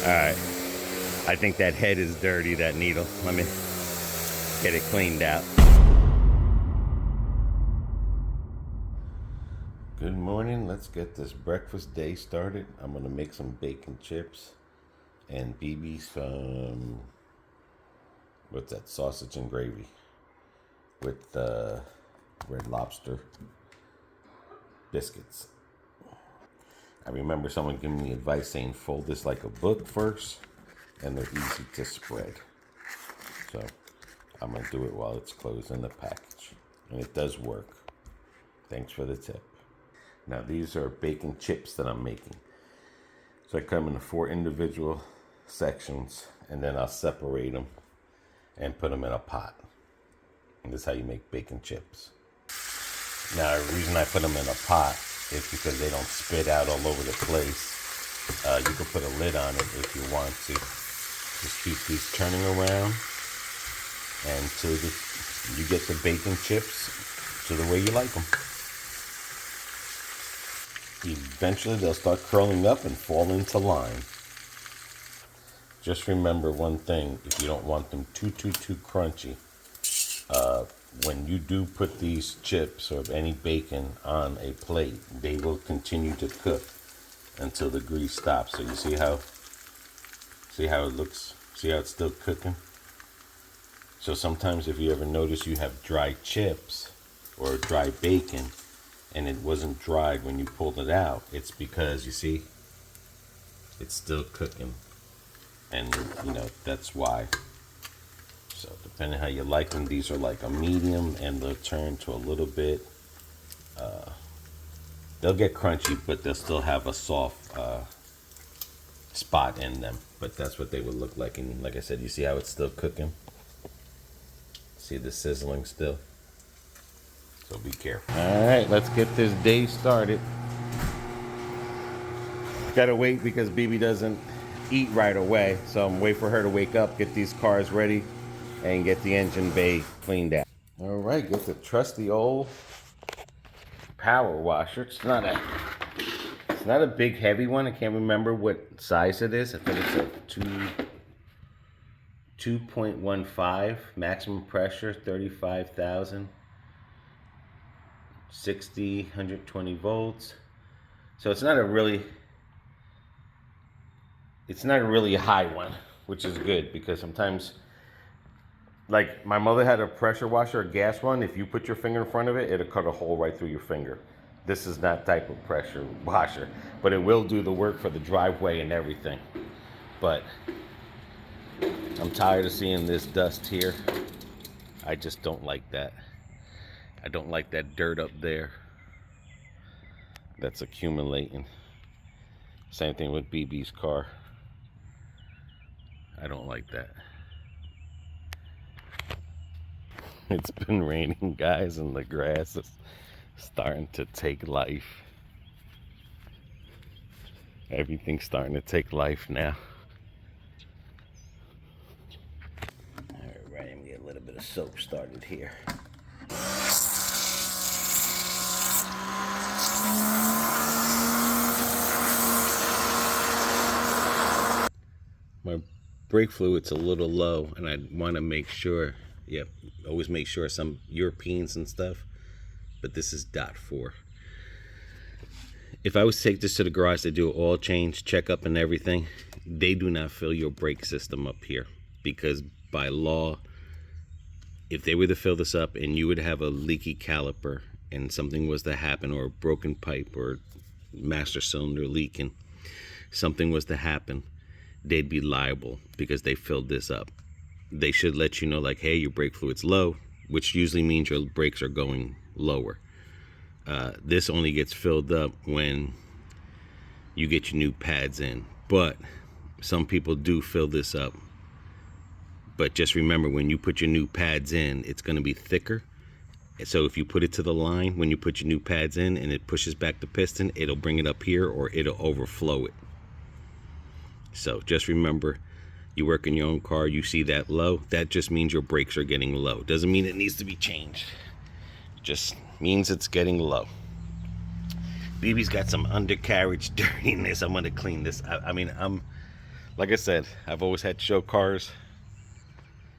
Alright. I think that head is dirty, that needle. Let me get it cleaned out. Good morning. Let's get this breakfast day started. I'm going to make some bacon chips and BB's what's that, sausage and gravy with Red Lobster biscuits. I remember someone giving me advice saying fold this like a book first, and they're easy to spread. So I'm going to do it while it's closed in the package. And it does work. Thanks for the tip. Now these are bacon chips that I'm making. So I cut them into 4 individual sections, and then I'll separate them and put them in a pot. And this is how you make bacon chips. Now the reason I put them in a pot is because they don't spit out all over the place. You can put a lid on it if you want to. Just keep these turning around until you get the bacon chips to the way you like them. Eventually they'll start curling up and fall into line. Just remember one thing, if you don't want them too crunchy, when you do put these chips or any bacon on a plate, they will continue to cook until the grease stops. So you see how it looks? See how it's still cooking? So sometimes if you ever notice you have dry chips or dry bacon and it wasn't dried when you pulled it out, it's because, you see, it's still cooking. And, you know, that's why. So depending how you like them, these are like a medium, and they'll turn to a little bit. They'll get crunchy, but they'll still have a soft spot in them. But that's what they would look like. And like I said, you see how it's still cooking? See the sizzling still? So be careful. All right, let's get this day started. Gotta wait because BB doesn't eat right away. So I'm waiting for her to wake up, get these cars ready, and get the engine bay cleaned out. All right, get the trusty old power washer. It's not a big heavy one. I can't remember what size it is. I think it's a 2.15 maximum pressure, 35,000, 60, 120 volts. So it's not a really high one, which is good because sometimes, like my mother had a pressure washer, a gas one. If you put your finger in front of it, it'll cut a hole right through your finger. This is that type of pressure washer, but it will do the work for the driveway and everything. But I'm tired of seeing this dust here. I just don't like that. I don't like that dirt up there that's accumulating. Same thing with BB's car. I don't like that. It's been raining, guys, and the grass is starting to take life. Everything's starting to take life now. All right, let me get a little bit of soap started here. My brake fluid's a little low, and I want to make sure, always make sure some Europeans and stuff, but this is .4. If I was to take this to the garage to do an oil change, checkup and everything, they do not fill your brake system up here, because by law, if they were to fill this up and you would have a leaky caliper and something was to happen, or a broken pipe or master cylinder leaking, something was to happen, they'd be liable because they filled this up. They should let you know, like, hey, your brake fluid's low, which usually means your brakes are going lower. This only gets filled up when you get your new pads in. But some people do fill this up. But just remember, when you put your new pads in, it's going to be thicker. So if you put it to the line, when you put your new pads in and it pushes back the piston, it'll bring it up here or it'll overflow it. So just remember, you work in your own car, you see that low, that just means your brakes are getting low. Doesn't mean it needs to be changed. Just means it's getting low. BB's got some undercarriage dirtiness. I'm going to clean this. I mean, Like I said, I've always had show cars.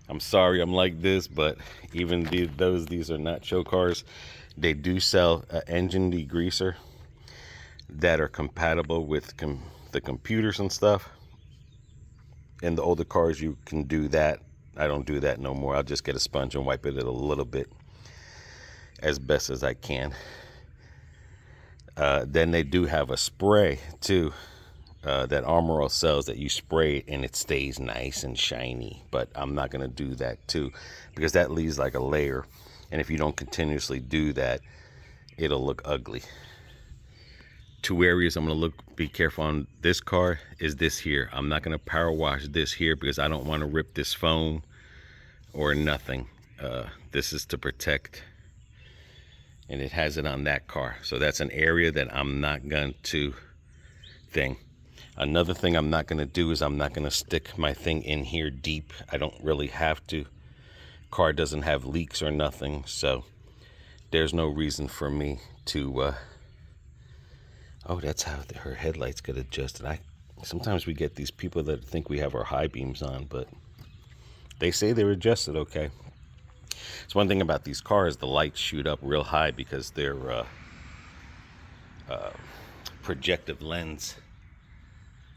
I'm sorry I'm like this, but even these are not show cars. They do sell an engine degreaser that are compatible with the computers and stuff. In the older cars, you can do that. I don't do that no more. I'll just get a sponge and wipe it a little bit as best as I can. Then they do have a spray too, that Armor All sells, that you spray it and it stays nice and shiny. But I'm not going to do that too, because that leaves like a layer. And if you don't continuously do that, it'll look ugly. Two areas I'm going to be careful on this car is this here. I'm not going to power wash this here because I don't want to rip this foam or nothing. This is to protect, and it has it on that car. So that's an area that I'm not going to thing. Another thing I'm not going to do is I'm not going to stick my thing in here deep. I don't really have to. Car doesn't have leaks or nothing, so there's no reason for me to oh, that's how her headlights get adjusted. Sometimes we get these people that think we have our high beams on, but they say they're adjusted okay. It's one thing about these cars, the lights shoot up real high because they're projective lens,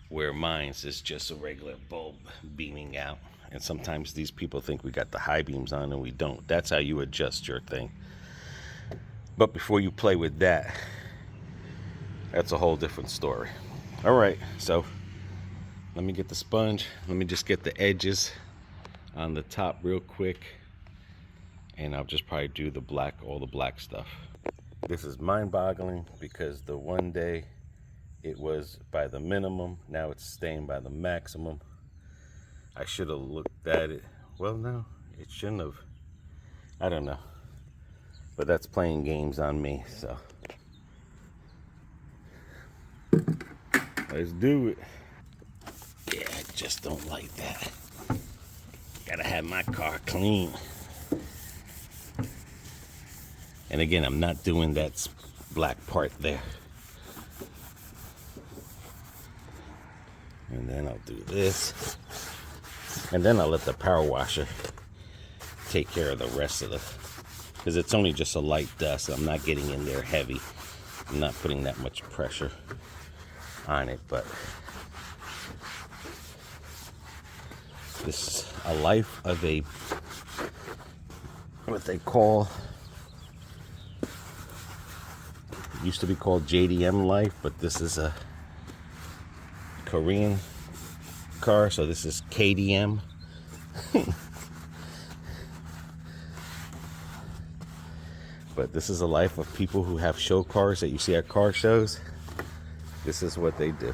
where mine's is just a regular bulb beaming out. And sometimes these people think we got the high beams on and we don't. That's how you adjust your thing. But before you play with that, that's a whole different story. All right, so let me get the sponge. Let me just get the edges on the top real quick, and I'll just probably do the black, all the black stuff. This is mind-boggling because the one day it was by the minimum, now it's staying by the maximum. I should have looked at it. Well, no, it shouldn't have. I don't know, but that's playing games on me, so let's do it. Yeah, I just don't like that. Gotta have my car clean. And again, I'm not doing that black part there. And then I'll do this. And then I'll let the power washer take care of the rest of the, because it's only just a light dust. I'm not getting in there heavy. I'm not putting that much pressure on it, but this is a life of a, what they call, used to be called JDM life, but this is a Korean car, so this is KDM. But this is a life of people who have show cars that you see at car shows. This is what they do.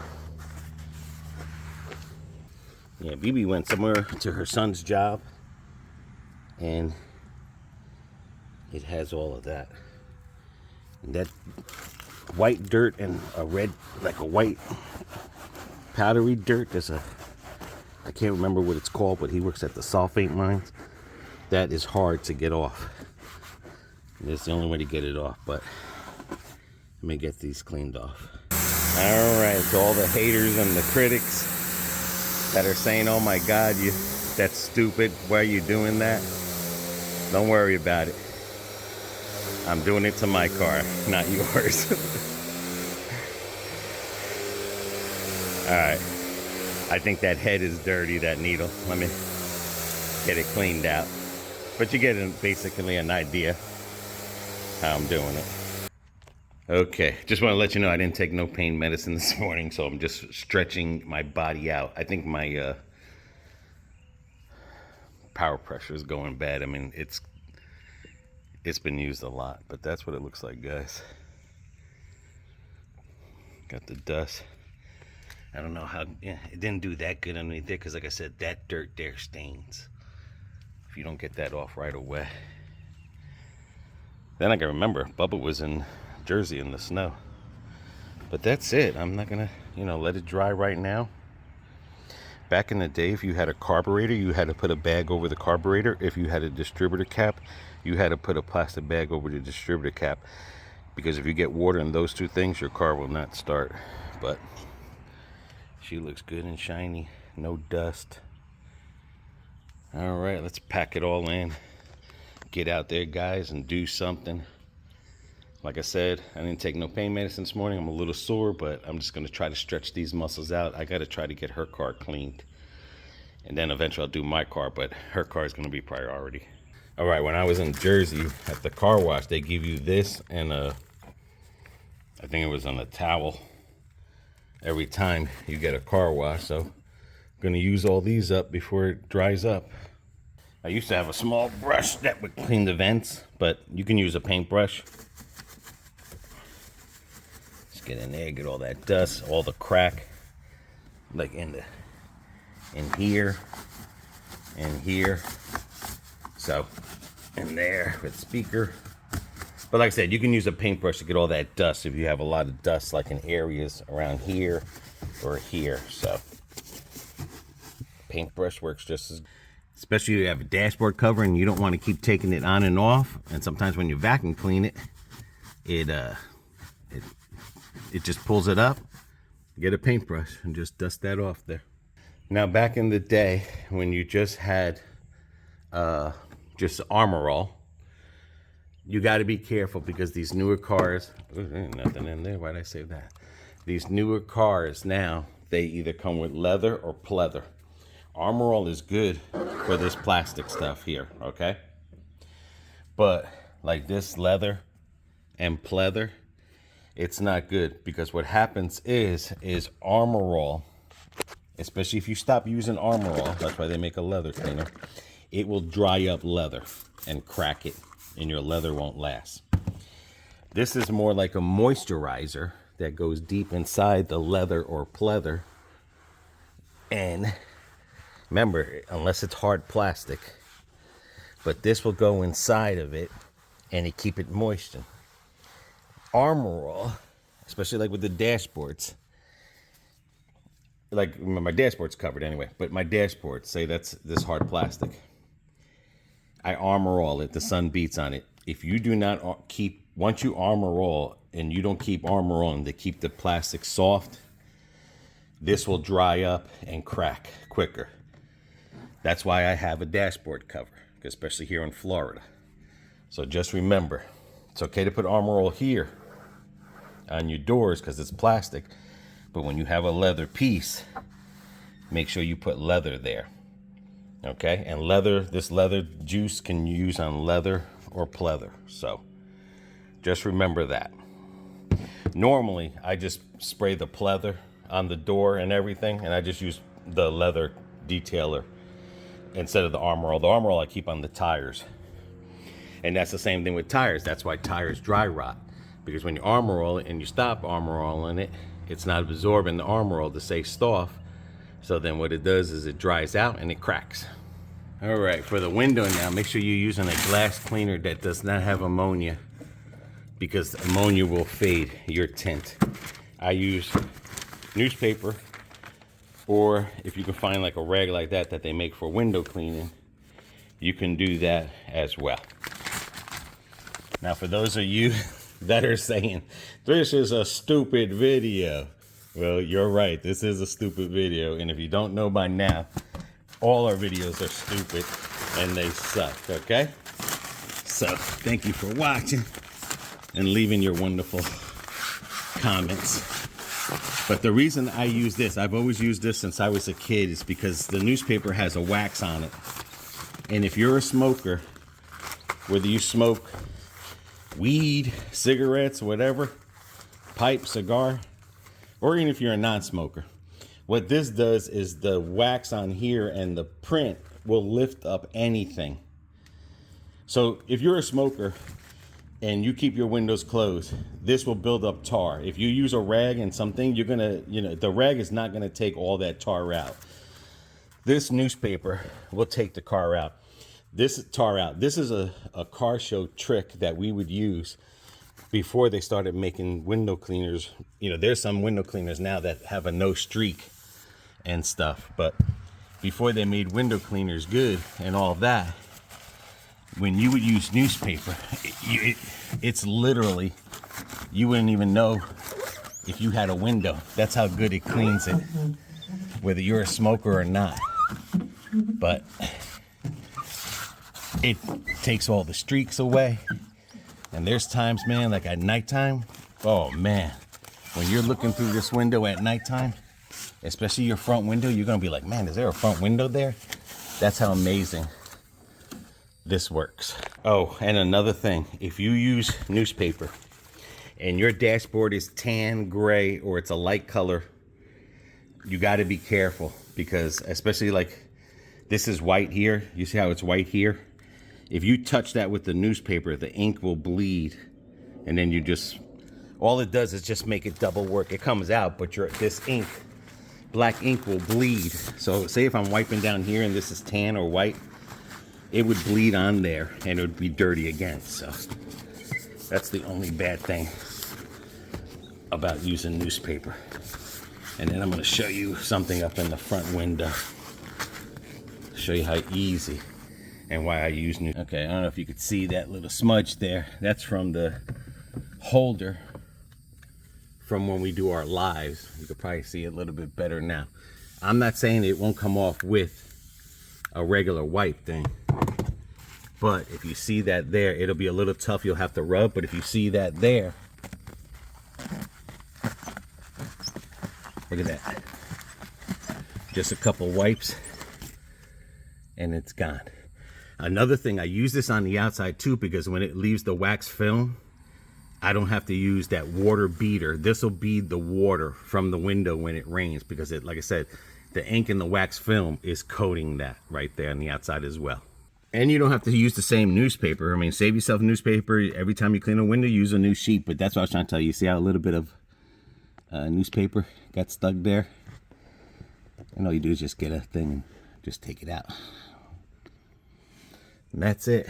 Yeah, BB went somewhere to her son's job, and it has all of that. And that white dirt and a red, like a white powdery dirt, there's a, I can't remember what it's called, but he works at the sulfate mines. That is hard to get off. That's the only way to get it off, but let me get these cleaned off. All right, to all the haters and the critics that are saying, oh my God, that's stupid, why are you doing that? Don't worry about it. I'm doing it to my car, not yours. All right, I think that head is dirty, that needle. Let me get it cleaned out. But you get basically an idea how I'm doing it. Okay, just want to let you know I didn't take no pain medicine this morning, so I'm just stretching my body out. I think my power pressure is going bad. I mean, it's been used a lot, but that's what it looks like, guys. Got the dust. I don't know how, yeah, it didn't do that good underneath there, because like I said, that dirt there stains if you don't get that off right away. Then I can remember Bubba was in Jersey in the snow. But that's it. I'm not gonna, let it dry right now. Back in the day, if you had a carburetor, you had to put a bag over the carburetor. If you had a distributor cap, you had to put a plastic bag over the distributor cap, because if you get water in those two things, your car will not start. But she looks good and shiny. no dust. All right, let's pack it all in. Get out there, guys, and do something. Like I said, I didn't take no pain medicine this morning. I'm a little sore, but I'm just going to try to stretch these muscles out. I got to try to get her car cleaned. And then eventually I'll do my car, but her car is going to be priority. All right, when I was in Jersey at the car wash, they give you this and I think it was on a towel every time you get a car wash. So I'm going to use all these up before it dries up. I used to have a small brush that would clean the vents, but you can use a paintbrush. Just get in there, get all that dust, all the crack, like in here, and here. So, in there with speaker. But like I said, you can use a paintbrush to get all that dust if you have a lot of dust, like in areas around here or here. So, paintbrush works just as good. Especially if you have a dashboard cover and you don't want to keep taking it on and off. And sometimes when you vacuum clean it, it just pulls it up. Get a paintbrush and just dust that off there. Now, back in the day when you just had just Armor All, you got to be careful because these newer cars, ain't nothing in there. Why'd I say that? These newer cars now, they either come with leather or pleather. Armor All is good for this plastic stuff here, okay? But like this leather and pleather, it's not good because what happens is Armor All, especially if you stop using Armor All, that's why they make a leather cleaner, it will dry up leather and crack it, and your leather won't last. This is more like a moisturizer that goes deep inside the leather or pleather. And remember, unless it's hard plastic, but this will go inside of it and it keep it moistened. Armor All, especially like with the dashboards, like my dashboard's covered anyway, but my dashboard, say that's this hard plastic. I Armor All it, the sun beats on it. If you do not keep, once you Armor All and you don't keep Armor On to keep the plastic soft, this will dry up and crack quicker. That's why I have a dashboard cover, especially here in Florida. So just remember, it's okay to put Armor All here on your doors because it's plastic, but when you have a leather piece, make sure you put leather there. Okay, and leather, this leather juice can use on leather or pleather. So just remember that. Normally, I just spray the pleather on the door and everything, and I just use the leather detailer instead of the Armor All. The Armor All I keep on the tires. And that's the same thing with tires. That's why tires dry rot. Because when you Armor All it and you stop Armor All in it, it's not absorbing the Armor All to stay soft. So then what it does is it dries out and it cracks. All right, for the window now, make sure you're using a glass cleaner that does not have ammonia, because ammonia will fade your tint. I use newspaper, or if you can find like a rag like that they make for window cleaning, you can do that as well. Now, for those of you that are saying, this is a stupid video. Well, you're right. This is a stupid video. And if you don't know by now, all our videos are stupid and they suck, okay? So, thank you for watching and leaving your wonderful comments. But the reason I use this, I've always used this since I was a kid, is because the newspaper has a wax on it. And if you're a smoker, whether you smoke weed, cigarettes, whatever, pipe, cigar, or even if you're a non-smoker, what this does is the wax on here and the print will lift up anything. So if you're a smoker and you keep your windows closed, this will build up tar. If you use a rag and something, you're gonna, the rag is not gonna take all that tar out. This newspaper will take the tar out. This is a car show trick that we would use before they started making window cleaners. There's some window cleaners now that have a no streak and stuff, but before they made window cleaners good and all that, when you would use newspaper, it's literally, you wouldn't even know if you had a window. That's how good it cleans it. whether you're a smoker or not. But it takes all the streaks away. And there's times, man, like at nighttime, oh man, when you're looking through this window at nighttime, especially your front window, you're gonna be like, man, is there a front window there? That's how amazing this works. Oh, and another thing, if you use newspaper and your dashboard is tan, gray, or it's a light color, you gotta be careful, because especially like this is white here. You see how it's white here? If you touch that with the newspaper, the ink will bleed, and then you just, all it does is just make it double work. It comes out, but this ink, black ink, will bleed. So say if I'm wiping down here and this is tan or white, it would bleed on there and it would be dirty again. So that's the only bad thing about using newspaper. And then I'm gonna show you something up in the front window. Show you how easy and why I use new. Okay, I don't know if you could see that little smudge there. That's from the holder from when we do our lives. You could probably see it a little bit better now. I'm not saying it won't come off with a regular wipe thing, but if you see that there, it'll be a little tough. You'll have to rub, but if you see that there, look at that. Just a couple wipes and it's gone. Another thing, I use this on the outside too, because when it leaves the wax film, I don't have to use that water beader. This will bead the water from the window when it rains, because it, like I said, the ink in the wax film is coating that right there on the outside as well. And you don't have to use the same newspaper. I memean, save yourself newspaper. Every time you clean a window, use a new sheet. But that's what I was trying to tell you. See how a little bit of newspaper got stuck there? And all you do is just get a thing and just take it out. And that's it.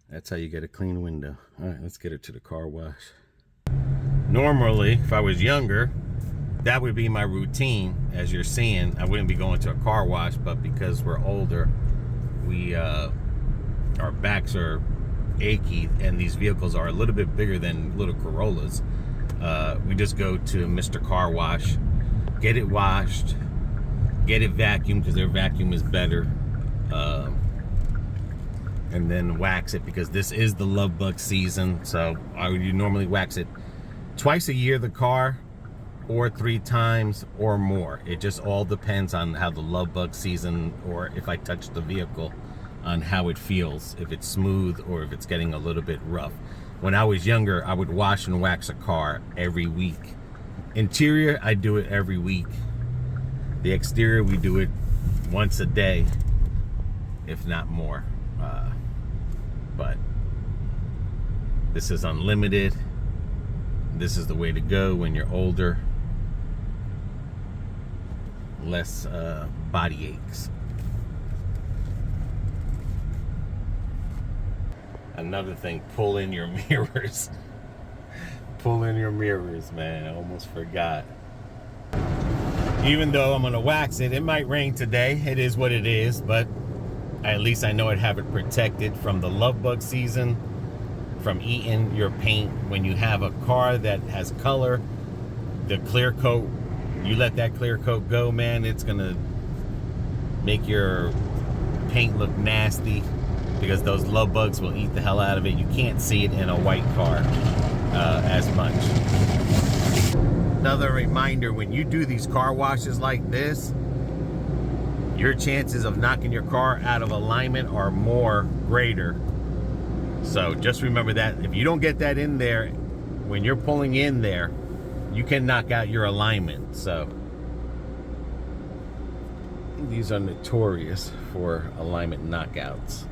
That's how you get a clean window. All right, let's get it to the car wash. Normally, if I was younger, that would be my routine. As you're seeing, I wouldn't be going to a car wash, but because we're older, our backs are achy, and these vehicles are a little bit bigger than little Corollas. We just go to Mr. Car Wash, get it washed, get it vacuumed, because their vacuum is better. And then wax it, because this is the love bug season. So you normally wax it twice a year, the car, or 3 times or more. It just all depends on how the love bug season, or if I touch the vehicle, on how it feels, if it's smooth or if it's getting a little bit rough. When I was younger, I would wash and wax a car every week. Interior, I do it every week. The exterior, we do it once a day, if not more. But this is unlimited. This is the way to go when you're older. Less body aches. Another thing, pull in your mirrors. Pull in your mirrors, man. I almost forgot. Even though I'm gonna wax it, it might rain today. It is what it is, but at least I know I'd have it protected from the love bug season, from eating your paint. When you have a car that has color, the clear coat, you let that clear coat go, man, it's gonna make your paint look nasty, because those love bugs will eat the hell out of it. You can't see it in a white car as much. Another reminder, when you do these car washes like this, your chances of knocking your car out of alignment are greater. So just remember that. If you don't get that in there, when you're pulling in there, you can knock out your alignment. So these are notorious for alignment knockouts.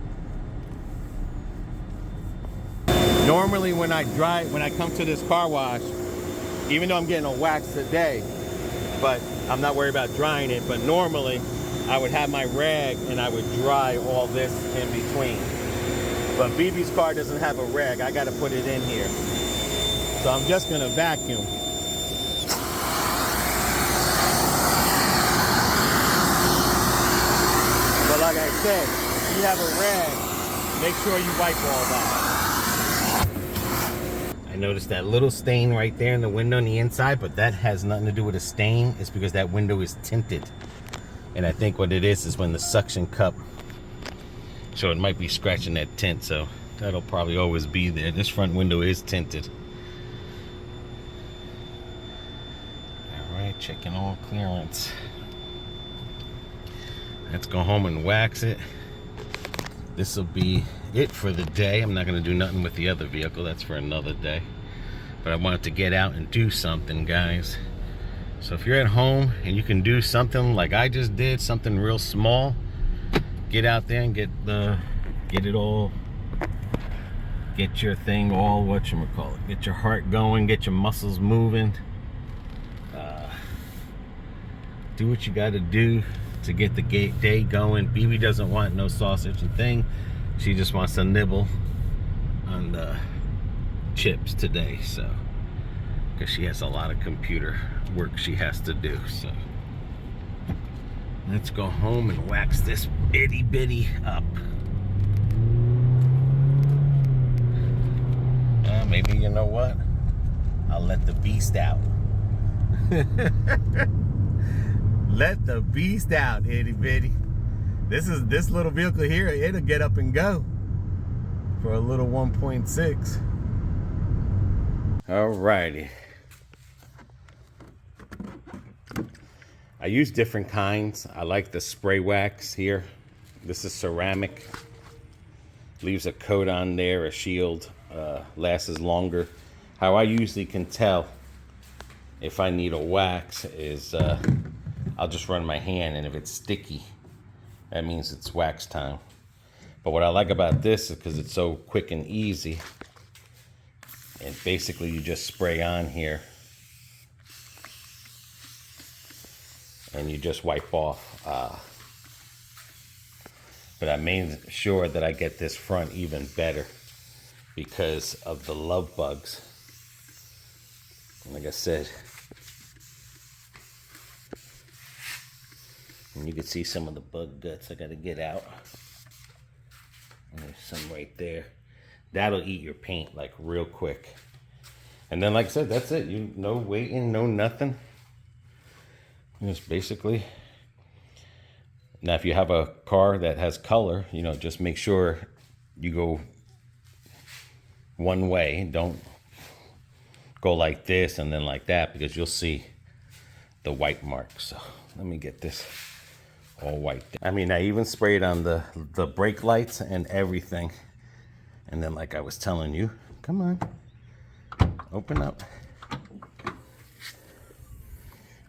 Normally when I come to this car wash, even though I'm getting a wax today, but I'm not worried about drying it, but normally I would have my rag and I would dry all this in between. But BB's car doesn't have a rag. I got to put it in here. So I'm just going to vacuum. But like I said, if you have a rag, make sure you wipe all that. I noticed that little stain right there in the window on the inside, but that has nothing to do with a stain. It's because that window is tinted. And I think what it is when the suction cup, so it might be scratching that tint, so that'll probably always be there. This front window is tinted. All right, checking all clearance. Let's go home and wax it. This will be it for the day. I'm not going to do nothing with the other vehicle. That's for another day. But I wanted to get out and do something, guys. So if you're at home and you can do something like I just did, something real small, get out there and get your thing all, whatchamacallit, get your heart going, get your muscles moving. Do what you got to do to get the day going. BB doesn't want no sausage and thing. She just wants to nibble on the chips today, so, because she has a lot of computer work she has to do. So let's go home and wax this itty bitty up. Maybe, you know what, I'll let the beast out. Let the beast out, itty bitty. This little vehicle here, it'll get up and go for a little 1.6. Alrighty. I use different kinds. I like the spray wax here. This is ceramic. Leaves a coat on there, a shield, lasts longer. How I usually can tell if I need a wax is I'll just run my hand, and if it's sticky, that means it's wax time. But what I like about this is because it's so quick and easy. And basically you just spray on here and you just wipe off. But I made sure that I get this front even better because of the love bugs. Like I said, and you can see some of the bug guts I gotta get out. And there's some right there. That'll eat your paint like real quick. And then, like I said, that's it. You no waiting, no nothing. Just basically. Now, if you have a car that has color, you know, just make sure you go one way. Don't go like this and then like that, because you'll see the white marks. So let me get this all white. I mean, I even sprayed on the brake lights and everything. And then, like I was telling you, come on, open up.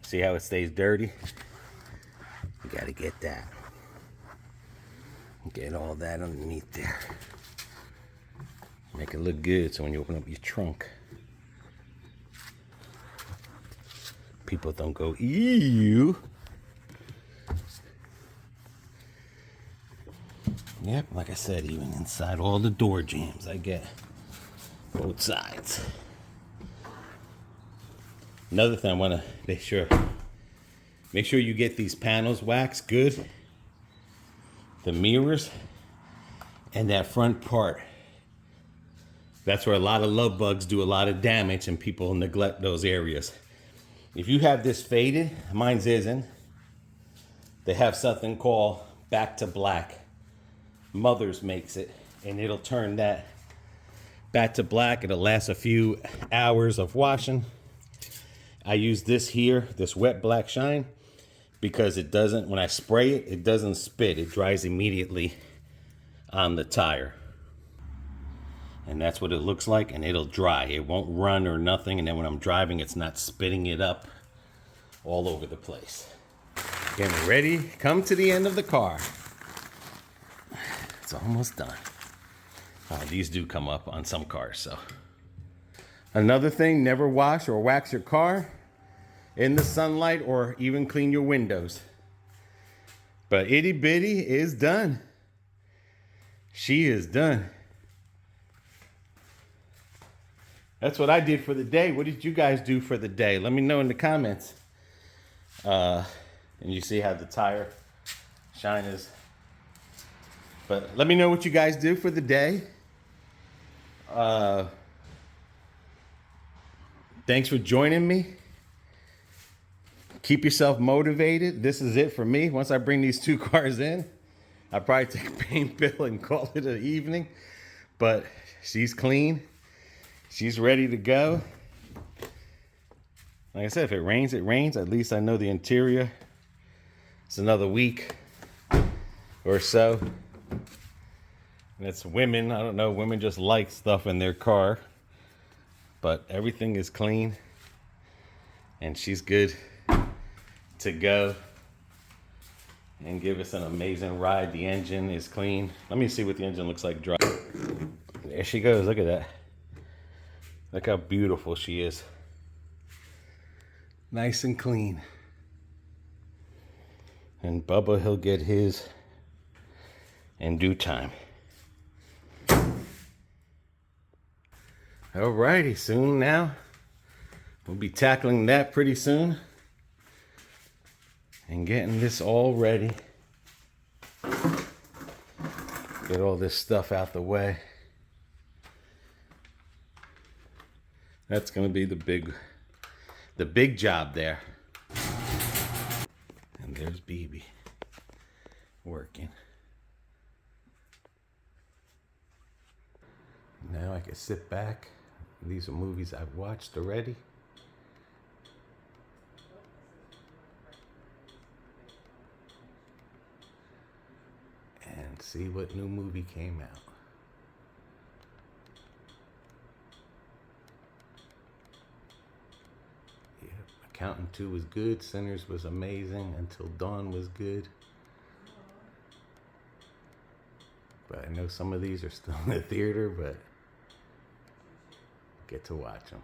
See how it stays dirty? You gotta get that. Get all that underneath there. Make it look good so when you open up your trunk, people don't go, ew. Yep, like I said, even inside all the door jambs, I get both sides. Another thing I want to make sure you get these panels waxed good. The mirrors and that front part. That's where a lot of love bugs do a lot of damage and people neglect those areas. If you have this faded, mine's isn't. They have something called back to black. Mother's makes it, and it'll turn that back to black. It'll last a few hours of washing. I use this here, this wet black shine, because it doesn't, when I spray it, it doesn't spit. It dries immediately on the tire. And that's what it looks like, and it'll dry. It won't run or nothing, and then when I'm driving, it's not spitting it up all over the place. Getting ready, come to the end of the car. It's almost done. These do come up on some cars, so. Another thing, never wash or wax your car in the sunlight or even clean your windows. But Itty Bitty is done. She is done. That's what I did for the day. What did you guys do for the day? Let me know in the comments. And you see how the tire shine is. But let me know what you guys do for the day. Thanks for joining me. Keep yourself motivated. This is it for me. Once I bring these 2 cars in, I'll probably take a paint bill and call it an evening. But she's clean. She's ready to go. Like I said, if it rains, it rains. At least I know the interior. It's another week or so. And it's women. I don't know. Women just like stuff in their car. But everything is clean. And she's good to go. And give us an amazing ride. The engine is clean. Let me see what the engine looks like dry. There she goes. Look at that. Look how beautiful she is. Nice and clean. And Bubba, he'll get his in due time. Alrighty, soon now. We'll be tackling that pretty soon. And getting this all ready. Get all this stuff out the way. That's gonna be the big job there. And there's BB working. Now I can sit back. These are movies I've watched already. And see what new movie came out. Yeah, Accountant 2 was good. Sinners was amazing. Until Dawn was good. But I know some of these are still in the theater, but get to watch them.